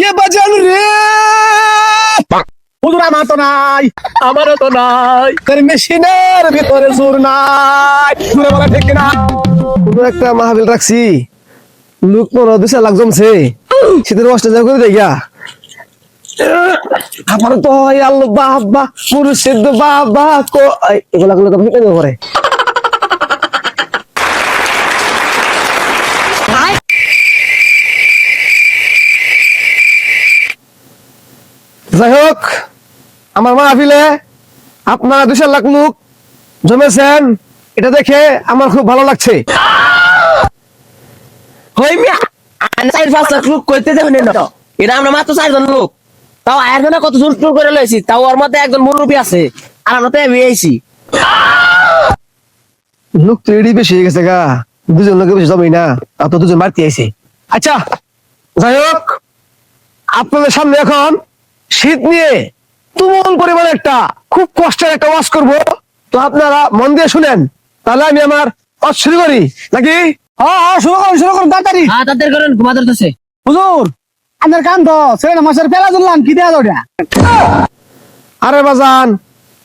ইয়ে বাজান রে হুজুর আমার তো নাই, আমারও তো নাই, তোর মেশিনের ভিতরে জোর নাই, জোরে বলা ঠিক কিনা? হুজুর একটা মাহফিল রাখছি, লোক মনে 2 লাখ জমছে, শীতের কষ্ট যা করে দেখা আমার তো আল্লাহ বাবা মুর্শিদ বাবা কো এগুলা গুলো তো কেন করে যাই হোক আমার মাহফিলে আপনারা 2 লাখ লোক জমেছেন, এটা দেখে আমার খুব ভালো লাগছে। হই মিয়া 4-5 লাখ লোক কইতে যাবেন না তো, এটা আমরা মাত্র 4 জন লোক, তাও একজনে কত জোর জোর করে লইছি, তাও ওর মধ্যে একজন মুরব্বী আছে আর আমরা তো এসেছি। লোক তো এডি বেশি হয়ে গেছে গা, 2 জন লোকে বেশি জমেই না, আর তো 2 জন বাড়তি আইছে। আচ্ছা যাই হোক আপনাদের সামনে এখন শীত নিয়ে তুমুল পরিমাণে একটা খুব কষ্টের একটা ওয়াজ করব, তো আপনারা মন দিয়ে শুনেন, তাহলে আমি আমার ওয়াজ শুরু করি নাকি? হ্যাঁ শুরু করুন তাড়াতাড়ি। হ্যাঁ তাদের করেন ঘুমাতে ধরছে। হুজুর আপনার কান তো ছেলে মাসের পেলা ধরলাম কি দেয়া ওটা? আরে বাজান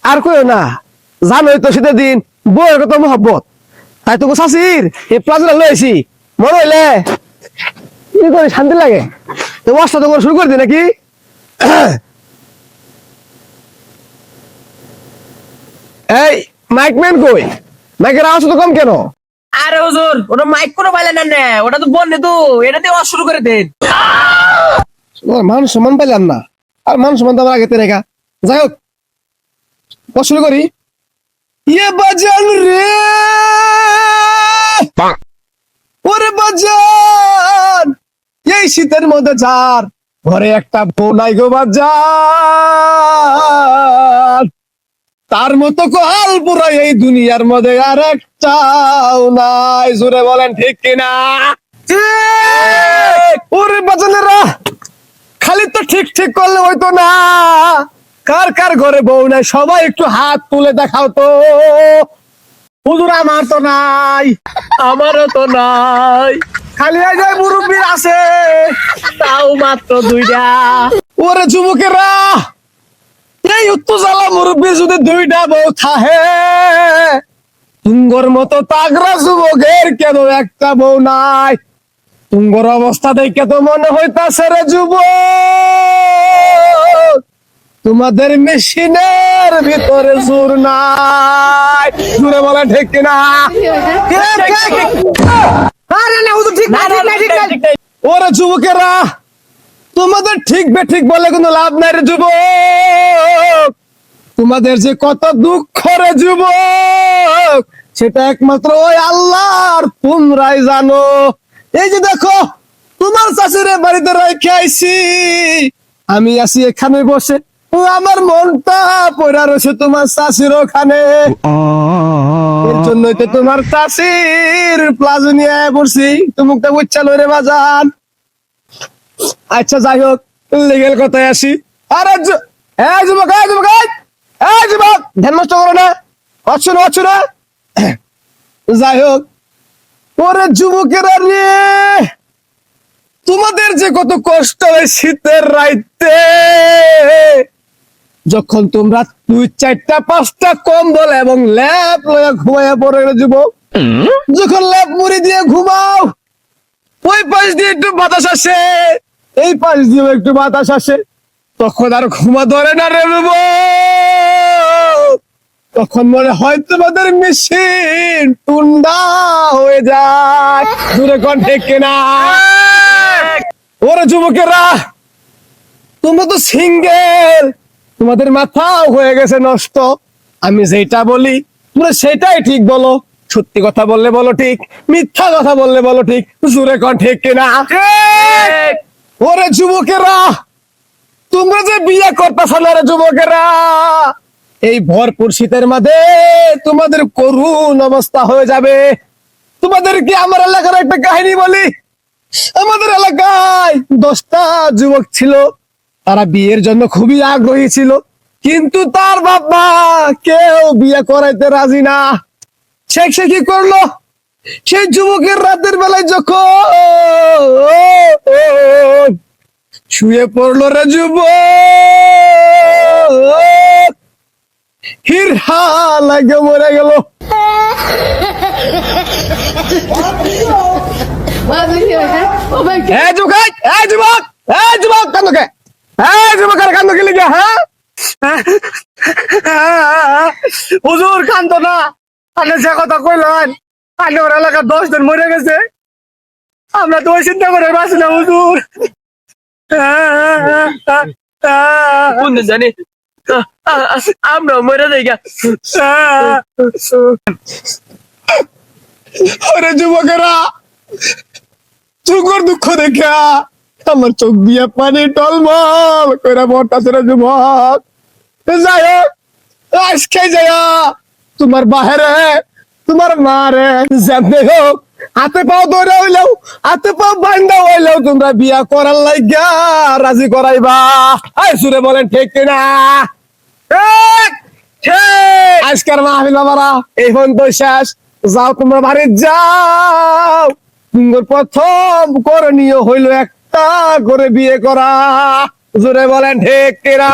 আর কইও না, জানোই তো শীতের দিন বউয়ের কত মহব্বত, তাই তো শাশির এই প্লাজা লয়েছি, মনে হইলে কি করে শান্তি লাগে, তো ওয়াজটা তো শুরু করে দি নাকি? এই মাইকম্যান কই, মাইকের আওয়াজ তো কম কেন? আরে হুজুর ওটা মাইক করে পাইলেন না, ওটা তো বন্ধ তো, এটাতে ওয়াজ শুরু করে দেন। মান সম্মান পাইলাম না, আর মান সম্মান তো আমার আগে রেখা। যাই হোক ওয়াজ শুরু করি। ইয়ে বাজান রে ওরে বাজান, এই শীতের মধ্যে যার ঘরে একটা বউ নাই গো বাজান, তার মতো কোহাল পুরো এই দুনিয়ার মধ্যে আর একটাও নাই, জোরে বলেন ঠিক কিনা? ওরে বাজানেরা খালি তো ঠিক ঠিক করলে হইতো না, কার কার ঘরে বউ নাই সবাই একটু হাত তুলে দেখাও তো। হুজুর আমার তো নাই, আমারও তো নাই, খালি এই যে মুরব্বীর আছে, তাও মাত্র 2টা। ওরে যুবকেরা এই উত্তজালা মুরব্বী যদি 2টা বউ থাহে, তুঙ্গর মতো তাগরা যুবকের কেন একটা বউ নাই? তুঙ্গর অবস্থা দেখে তো মনে হইতাছে রে যুবক তোমাদের মেশিনের ভিতরে জোর নাই, জোরে বলা ঠিক কিনা? ওরে যুবকেরা তোমাদের ঠিক বেঠিক বলে কোনো লাভ নাই রে যুবক, তোমাদের যে কত দুঃখ রে যুবক সেটা একমাত্র ওই আল্লাহর তোমরাই জানো। এই যে দেখো তোমার চাষিরে বাড়িতে রেখে আইছি, আমি আছি এখানে বসে, ও আমার মনটা পড়া রয়েছে তোমার চাষির ওখানে, এর জন্যই তো তোমার চাষির প্লাজো নিয়ে পড়ছি, তুমুকটা বুঝছা লইরে বাজান। আচ্ছা যাই হোক লিগেল কথায় আসি। আরে যুবক ধ্যান নষ্ট করো না, অচ্ছু না। যাই হোক ওরে যুবকেরা রে তোমাদের যে কত কষ্ট হয় শীতের রাইতে, যখন তোমরা 2-4-5টা কম্বল এবং ল্যাপ লয়া ঘুমাইয়া পড়ে যুবক, যখন ল্যাপ মুড়ি দিয়ে ঘুমাও, ওই পাশ দিয়ে একটু বাতাস আসে, এই পাশ দিয়ে একটু বাতাস আসে, তখন আর ঘুমা ধরে না রে বাবু, তখন মনে হয় তোমাদের মেশিন টুন্ডা হয়ে যায়, দূরে কোন ঠিক কিনা? ওরে যুবকেরা তোমরা তো সিঙ্গেল, তোমাদের মাথাও হয়ে গেছে নষ্ট, আমি যেটা বলি তোমরা সেটাই ঠিক বলো, সত্যি কথা বললে বলো ঠিক, মিথ্যা কথা বললে বলো ঠিক, জোরে কোন ঠিক কিনা? ওরে যুবকেরা তোমরা যে বিয়ে করতেছ না রে যুবকেরা, এই ভরপুর শীতের মধ্যে তোমাদের করুণ অবস্থা হয়ে যাবে। তোমাদেরকে আমার এলাকার একটা কাহিনী বলি। আমাদের এলাকায় 10টা যুবক ছিল, তারা বিয়ের জন্য খুবই আগ্রহী ছিল, কিন্তু তার বাবা কেউ বিয়ে করাইতে রাজি না। সে কি করলো, সেই যুবকের রাতের বেলায় যখন শুয়ে পড়লো রে যুব হিরহা লাগে মরে গেল। এই যুবক, এই যুবক, এই যুবক, কান্দো কে? এই যুবক, আর কান্দো কে লিগা, হ্যাঁ? হুজুর কান্দো না, আপনি যে কথা কইলেন আগে ওর এলাকার 10 জন মরে গেছে, আমরা তো ওই চিন্তা করে বাঁচি না হুজুর। কোন দিন জানি আমরা মরে যাই গা। ওরে যুবকেরা, চুকর দুঃখ দেখা আমার চোখ দিয়ে পানি টলমল কইরা বর্তাছে রে যুবক। যাই হোক, আজকে যাইয়া তোমার বাহিরে তোমার মা রে যেমনি হোক হাতে পাও ধরে হইলেও হাতে পাও বান্ধা হইলেও তোমরা বিয়া করার লাগিয়া রাজি করাইবা। এই সুরে বলেন ঠিক কিনা? ঠিক, ঠিক। আজকের মাহফিল বাবারা এই পর্যন্ত শেষ। যাও তোমরা বাড়ি যাও। তোমার প্রথম করণীয় হইলো একটা করে বিয়ে করা। জোরে বলেন ঠিক কিনা?